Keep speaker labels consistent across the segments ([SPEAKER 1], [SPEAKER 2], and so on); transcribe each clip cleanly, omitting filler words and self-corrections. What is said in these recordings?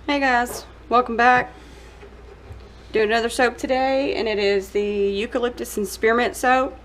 [SPEAKER 1] Hey guys, welcome back. Doing another soap today, and it is the Eucalyptus and Spearmint soap.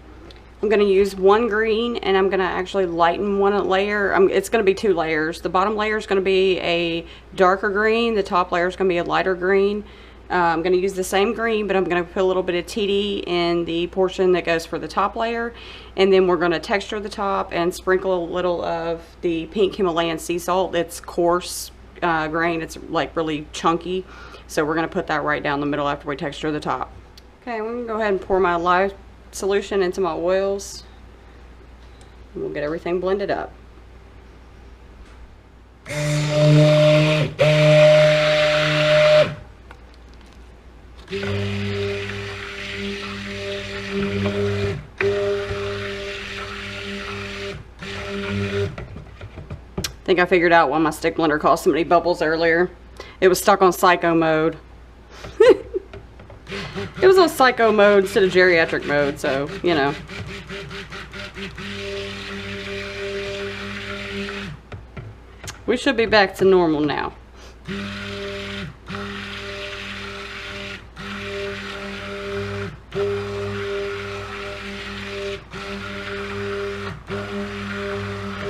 [SPEAKER 1] I'm going to use one green, and I'm going to actually lighten one layer. It's going to be two layers. The bottom layer is going to be a darker green. The top layer is going to be a lighter green. I'm going to use the same green, but I'm going to put a little bit of TD in the portion that goes for the top layer. And then we're going to texture the top and sprinkle a little of the pink Himalayan sea salt. It's coarse grain. It's like really chunky. So we're going to put that right down the middle after we texture the top. Okay, I'm going to go ahead and pour my lye solution into my oils. And we'll get everything blended up. I think I figured out why my stick blender caused so many bubbles earlier. It was stuck on psycho mode. It was on psycho mode instead of geriatric mode, so, you know. We should be back to normal now.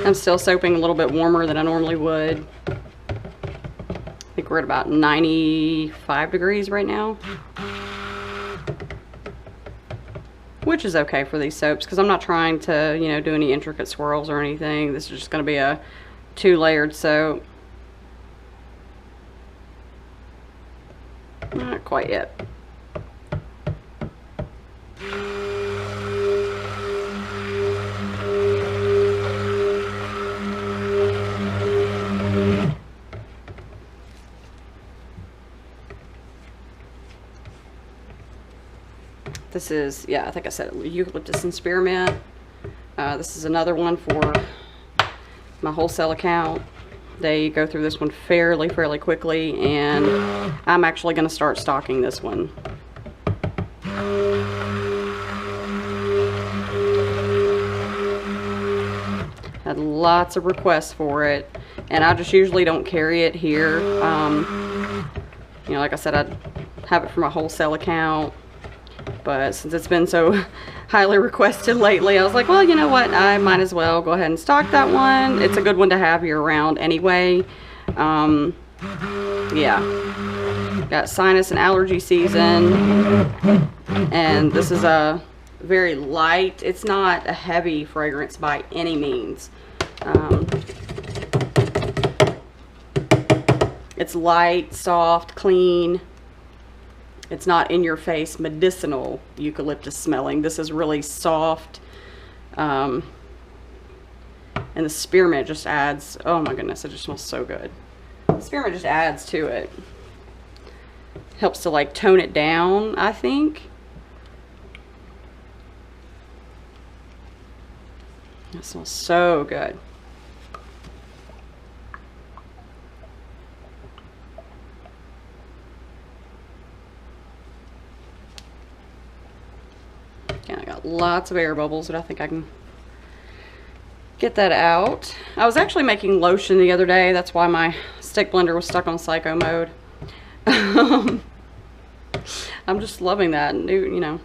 [SPEAKER 1] I'm still soaping a little bit warmer than I normally would. I think we're at about 95 degrees right now. Which is okay for these soaps because I'm not trying to, you know, do any intricate swirls or anything. This is just going to be a two-layered soap. Not quite yet. This is, yeah, I think I said Eucalyptus and Spearmint. This is another one for my wholesale account. They go through this one fairly quickly, and I'm actually going to start stocking this one. Had lots of requests for it, and I just usually don't carry it here. You know, like I said, I have it for my wholesale account. But since it's been so highly requested lately, I was like, well, you know what? I might as well go ahead and stock that one. It's a good one to have year round anyway. Yeah. Got sinus and allergy season. And this is a very light. It's not a heavy fragrance by any means. It's light, soft, clean. It's not in your face medicinal eucalyptus smelling. This is really soft. And the spearmint just adds, oh my goodness, it just smells so good. The spearmint just adds to it. Helps to like tone it down, I think. It smells so good. And I got lots of air bubbles, but I think I can get that out. I was actually making lotion the other day. That's why my stick blender was stuck on psycho mode. I'm just loving that new, you know,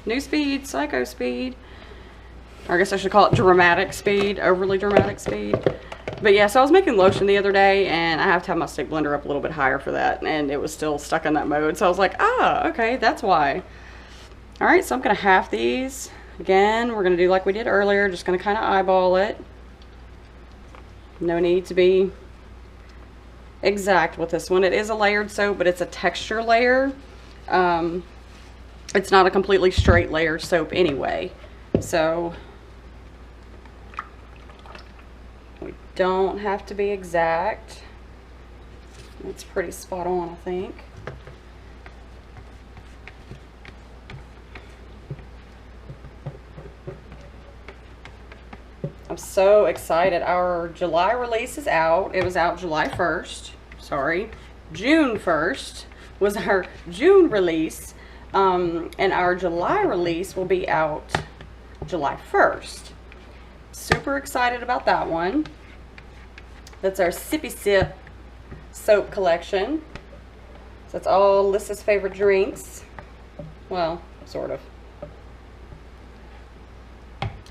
[SPEAKER 1] new speed, psycho speed. Or I guess I should call it dramatic speed, overly dramatic speed. But yeah, so I was making lotion the other day, and I have to have my stick blender up a little bit higher for that, and it was still stuck in that mode. So I was like, ah, okay, that's why. All right, so I'm gonna half these. Again, we're gonna do like we did earlier, just gonna kind of eyeball it. No need to be exact with this one. It is a layered soap, but it's a texture layer. It's not a completely straight layer soap anyway. So we don't have to be exact. It's pretty spot on, I think. I'm so excited. Our July release is out. It was out July 1st. Sorry. June 1st was our June release. And our July release will be out July 1st. Super excited about that one. That's our Sippy Sip soap collection. So it's all Lissa's favorite drinks. Well, sort of.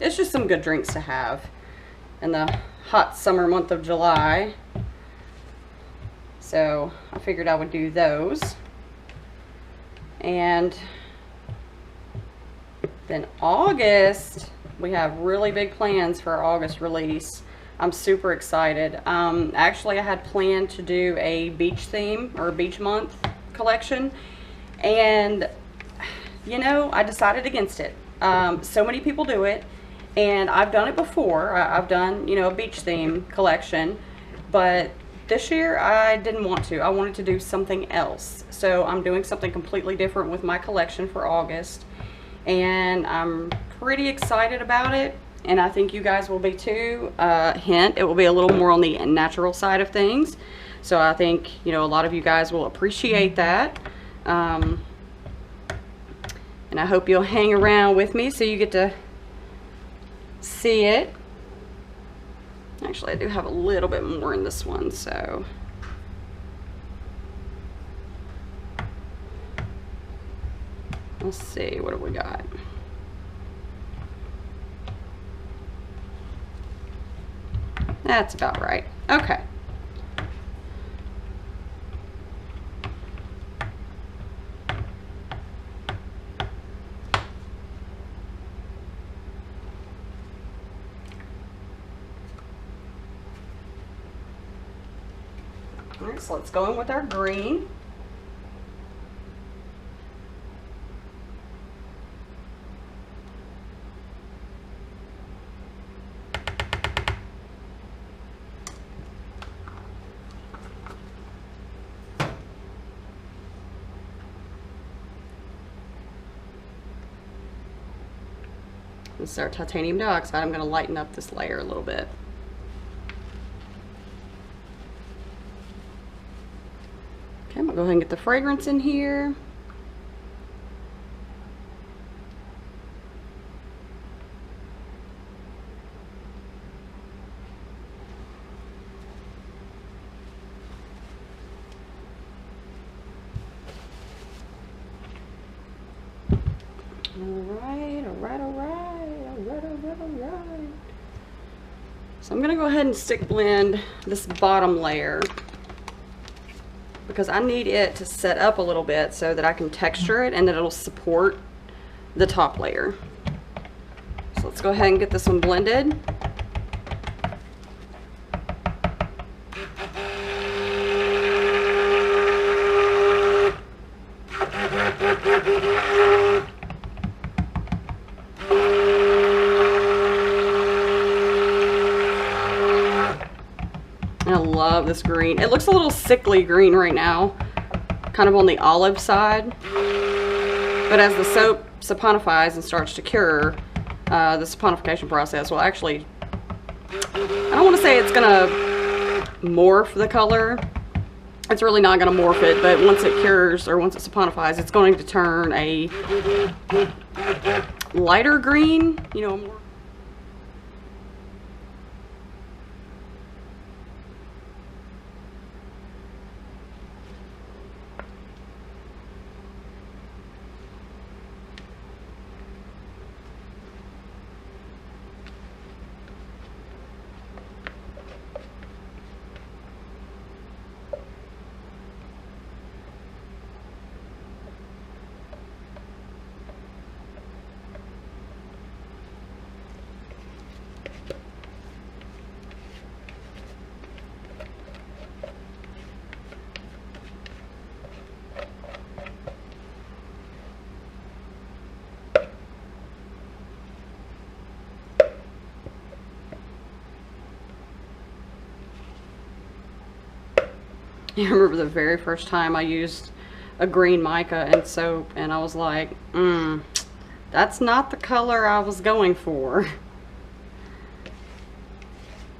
[SPEAKER 1] It's just some good drinks to have in the hot summer month of July. So I figured I would do those. And then August, we have really big plans for our August release. I'm super excited. Actually, I had planned to do a beach theme or a beach month collection, and you know, I decided against it. So many people do it, and I've done it before. I've done, you know, a beach theme collection, but this year I didn't want to. I wanted to do something else. So I'm doing something completely different with my collection for August, and I'm pretty excited about it, and I think you guys will be too. Hint, it will be a little more on the natural side of things. So I think, you know, a lot of you guys will appreciate that. And I hope you'll hang around with me so you get to see it. Actually, I do have a little bit more in this one, so. Let's see, what have we got? That's about right. Okay. All right, so let's go in with our green. This is our titanium dioxide. I'm going to lighten up this layer a little bit. Okay, I'm going to go ahead and get the fragrance in here. Alright. So I'm going to go ahead and stick blend this bottom layer because I need it to set up a little bit so that I can texture it and that it'll support the top layer. So let's go ahead and get this one blended. I love this green. It looks a little sickly green right now, kind of on the olive side. But as the soap saponifies and starts to cure, the saponification process will actually, I don't want to say it's going to morph the color. It's really not going to morph it, but once it cures or once it saponifies, it's going to turn a lighter green, you know, more. I remember the very first time I used a green mica and soap, and I was like, that's not the color I was going for.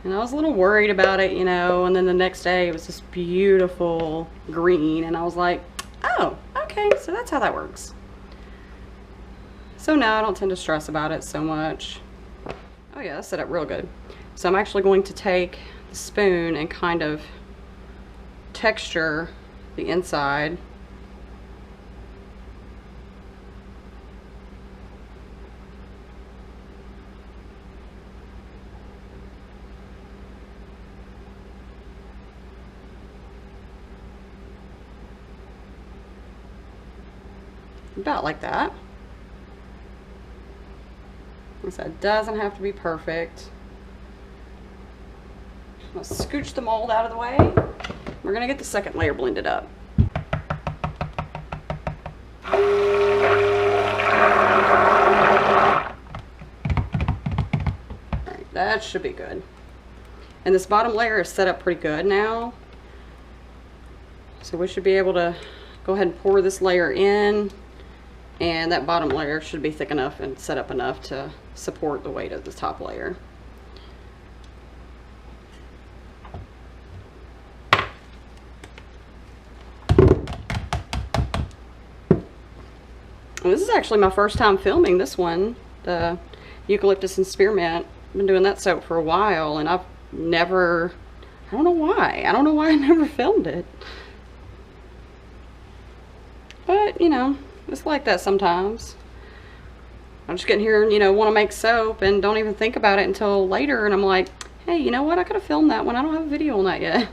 [SPEAKER 1] And I was a little worried about it, you know, and then the next day it was this beautiful green, and I was like, oh, okay, so that's how that works. So now I don't tend to stress about it so much. Oh yeah, that set up real good. So I'm actually going to take the spoon and kind of texture the inside. About like that. So it doesn't have to be perfect. I'm gonna scooch the mold out of the way. We're gonna get the second layer blended up. Alright, that should be good. And this bottom layer is set up pretty good now. So we should be able to go ahead and pour this layer in. And that bottom layer should be thick enough and set up enough to support the weight of the top layer. And this is actually my first time filming this one, the Eucalyptus and Spearmint. I've been doing that soap for a while, and I've never, I don't know why I never filmed it. But, you know, it's like that sometimes. I'm just getting here and, you know, want to make soap and don't even think about it until later. And I'm like, hey, you know what? I could have filmed that one. I don't have a video on that yet.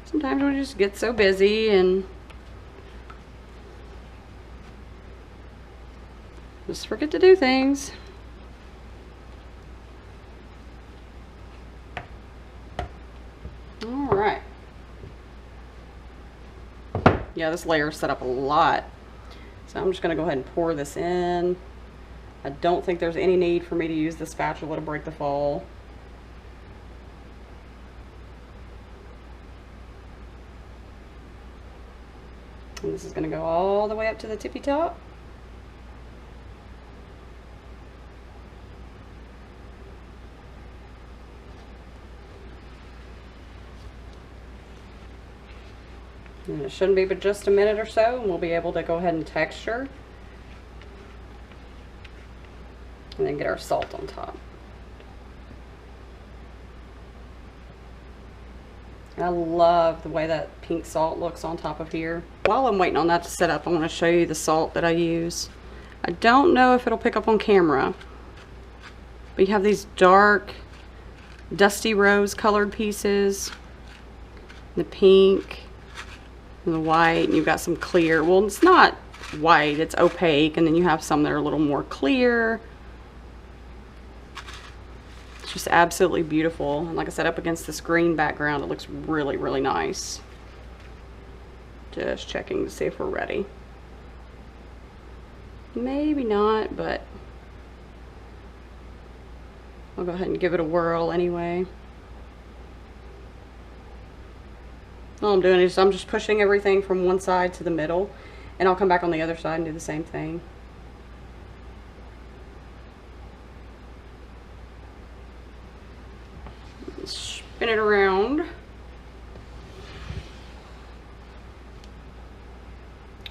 [SPEAKER 1] Sometimes we just get so busy and just forget to do things. All right. Yeah, this layer is set up a lot. So I'm just going to go ahead and pour this in. I don't think there's any need for me to use the spatula to break the fall. And this is going to go all the way up to the tippy top. And it shouldn't be but just a minute or so, and we'll be able to go ahead and texture. And then get our salt on top. I love the way that pink salt looks on top of here. While I'm waiting on that to set up, I want to show you the salt that I use. I don't know if it'll pick up on camera, but you have these dark, dusty rose colored pieces, the pink, and the white, and you've got some clear. Well, it's not white, it's opaque, and then you have some that are a little more clear. It's just absolutely beautiful. And like I said, up against this green background, it looks really, really nice. Just checking to see if we're ready. Maybe not, but I'll go ahead and give it a whirl anyway. All I'm doing is I'm just pushing everything from one side to the middle, and I'll come back on the other side and do the same thing. Spin it around.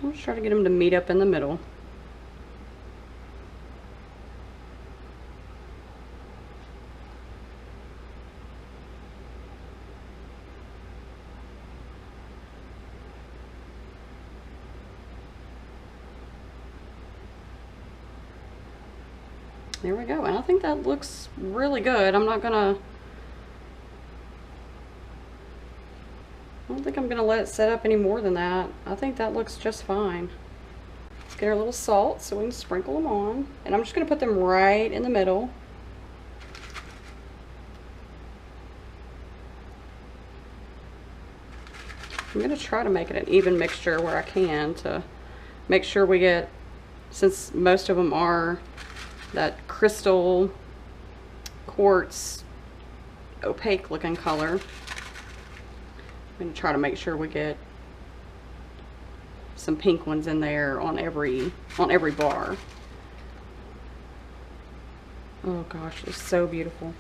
[SPEAKER 1] I'll just try to get them to meet up in the middle. There we go, and I think that looks really good. I don't think I'm gonna let it set up any more than that. I think that looks just fine. Let's get our little salt so we can sprinkle them on. And I'm just gonna put them right in the middle. I'm gonna try to make it an even mixture where I can to make sure we get, since most of them are that crystal quartz opaque looking color, I'm going to try to make sure we get some pink ones in there on every bar. Oh gosh, it's so beautiful.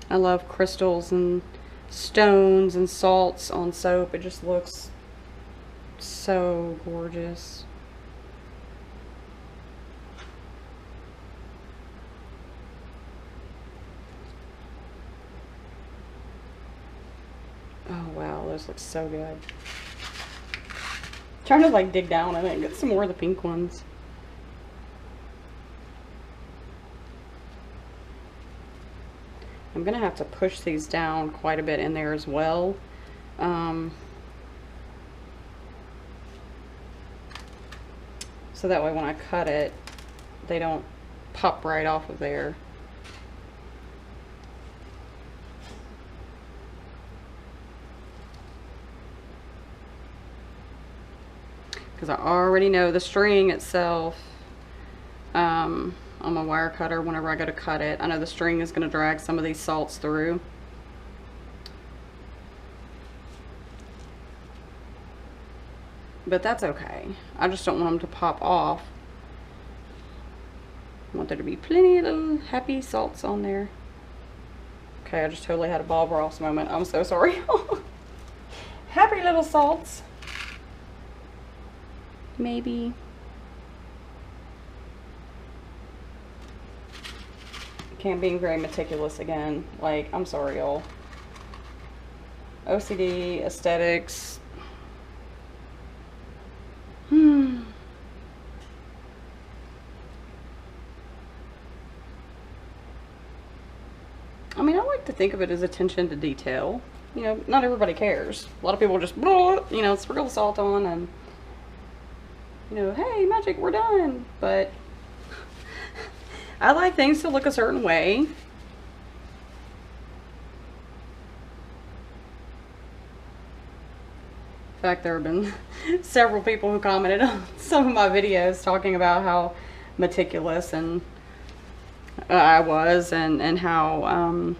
[SPEAKER 1] I love crystals and stones and salts on soap. It just looks so gorgeous. Oh wow, those look so good. Trying to like dig down in it and get some more of the pink ones. I'm gonna have to push these down quite a bit in there as well. So that way when I cut it, they don't pop right off of there. Because I already know the string itself on my wire cutter, whenever I go to cut it, I know the string is going to drag some of these salts through. But that's okay. I just don't want them to pop off. I want there to be plenty of little happy salts on there. Okay, I just totally had a Bob Ross moment. I'm so sorry. Happy little salts. Maybe. Can't being very meticulous again. Like, I'm sorry, y'all. OCD, aesthetics. I mean, I like to think of it as attention to detail. You know, not everybody cares. A lot of people just, you know, sprinkle the salt on and, you know, hey, magic, we're done. But I like things to look a certain way. In fact, there have been several people who commented on some of my videos talking about how meticulous and I was, and how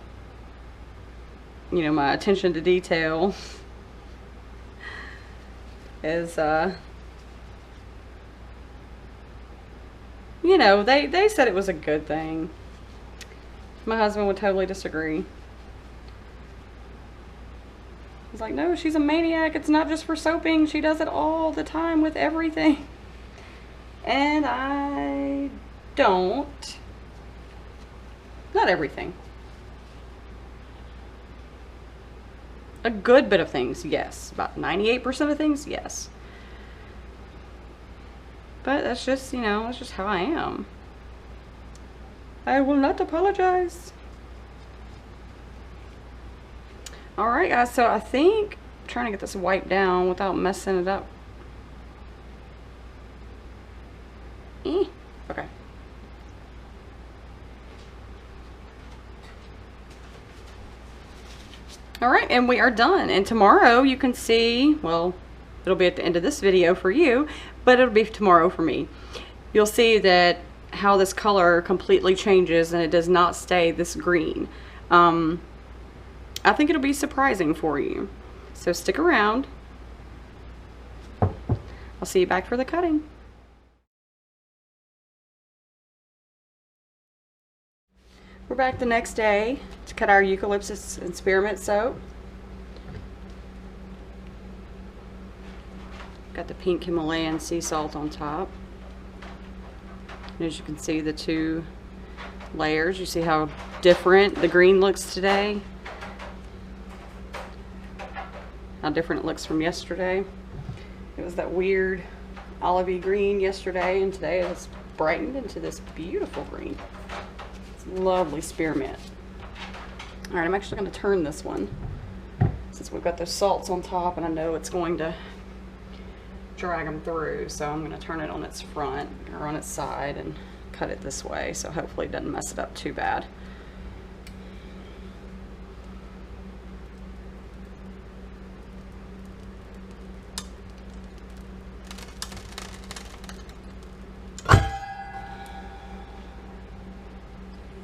[SPEAKER 1] you know, my attention to detail is you know, they said it was a good thing. My husband would totally disagree. He's like, no, she's a maniac. It's not just for soaping. She does it all the time with everything. And I don't. Not everything. A good bit of things, yes. About 98% of things, yes. But that's just, you know, that's just how I am. I will not apologize. Alright guys, so I think I'm trying to get this wiped down without messing it up. Okay. Alright, and we are done. And tomorrow you can see, well, it'll be at the end of this video for you, but it'll be tomorrow for me. You'll see that how this color completely changes and it does not stay this green. I think it'll be surprising for you. So stick around. I'll see you back for the cutting. We're back the next day to cut our Eucalyptus and Spearmint soap. Got the pink Himalayan sea salt on top. And as you can see, the two layers, you see how different the green looks today. How different it looks from yesterday. It was that weird olivey green yesterday, and today it's brightened into this beautiful green. It's lovely spearmint. All right, I'm actually going to turn this one since we've got those salts on top, and I know it's going to drag them through. So I'm going to turn it on its front or on its side and cut it this way, so hopefully it doesn't mess it up too bad.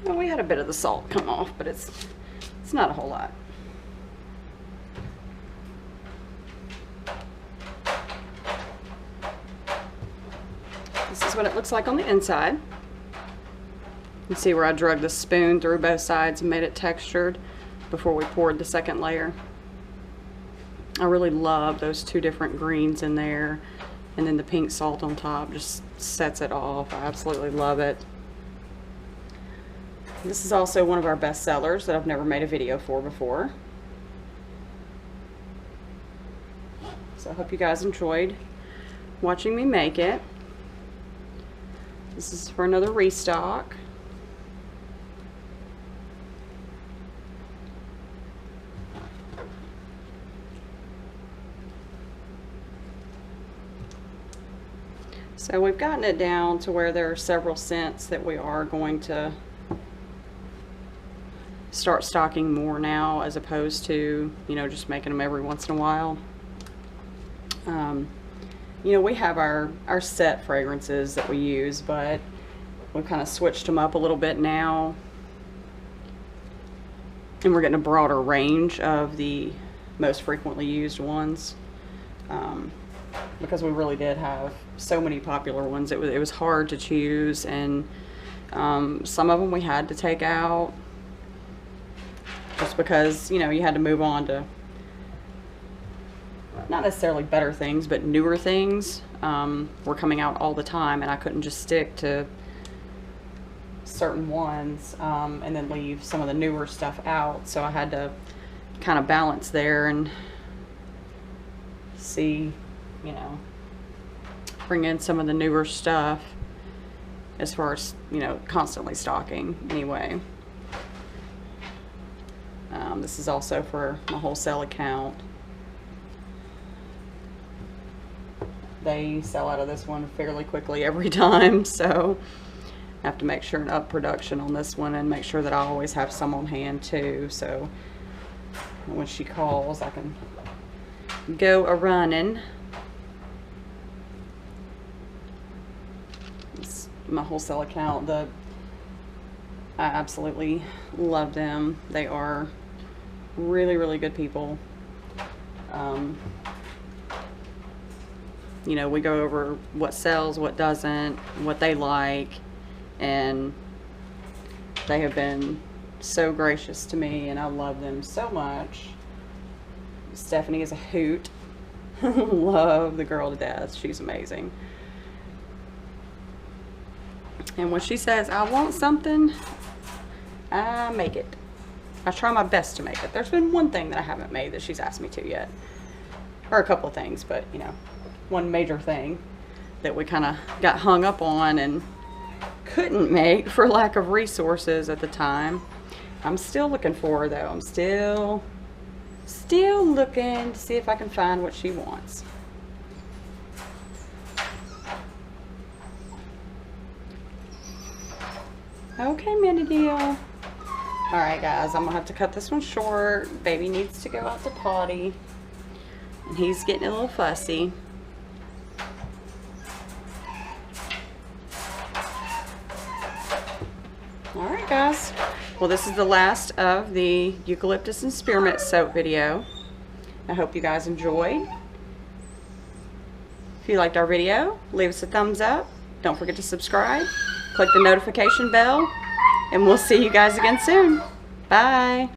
[SPEAKER 1] Well, we had a bit of the salt come off, but it's not a whole lot. This is what it looks like on the inside. You see where I drug the spoon through both sides and made it textured before we poured the second layer. I really love those two different greens in there, and then the pink salt on top just sets it off. I absolutely love it. This is also one of our best sellers that I've never made a video for before. So I hope you guys enjoyed watching me make it. This is for another restock. So we've gotten it down to where there are several scents that we are going to start stocking more now, as opposed to, you know, just making them every once in a while. You know, we have our set fragrances that we use, but we've kind of switched them up a little bit now. And we're getting a broader range of the most frequently used ones. Because we really did have so many popular ones. It was hard to choose, and some of them we had to take out just because, you know, you had to move on to not necessarily better things, but newer things were coming out all the time, and I couldn't just stick to certain ones and then leave some of the newer stuff out. So I had to kind of balance there and see, you know, bring in some of the newer stuff as far as, you know, constantly stocking anyway. This is also for my wholesale account. They sell out of this one fairly quickly every time, so I have to make sure and up production on this one and make sure that I always have some on hand too, so when she calls I can go a-running. My wholesale account, I absolutely love them. They are really, really good people. You know, we go over what sells, what doesn't, what they like, and they have been so gracious to me, and I love them so much. Stephanie is a hoot. Love the girl to death. She's amazing. And when she says, I want something, I make it. I try my best to make it. There's been one thing that I haven't made that she's asked me to yet. Or a couple of things, but, you know, one major thing that we kind of got hung up on and couldn't make for lack of resources at the time. I'm still looking for her, though. I'm still looking to see if I can find what she wants. Okay, Minnie deal. Alright guys, I'm gonna have to cut this one short. Baby needs to go out to potty, and he's getting a little fussy. Alright guys, well, this is the last of the Eucalyptus and Spearmint soap video. I hope you guys enjoyed. If you liked our video, leave us a thumbs up. Don't forget to subscribe. Click the notification bell, and we'll see you guys again soon. Bye.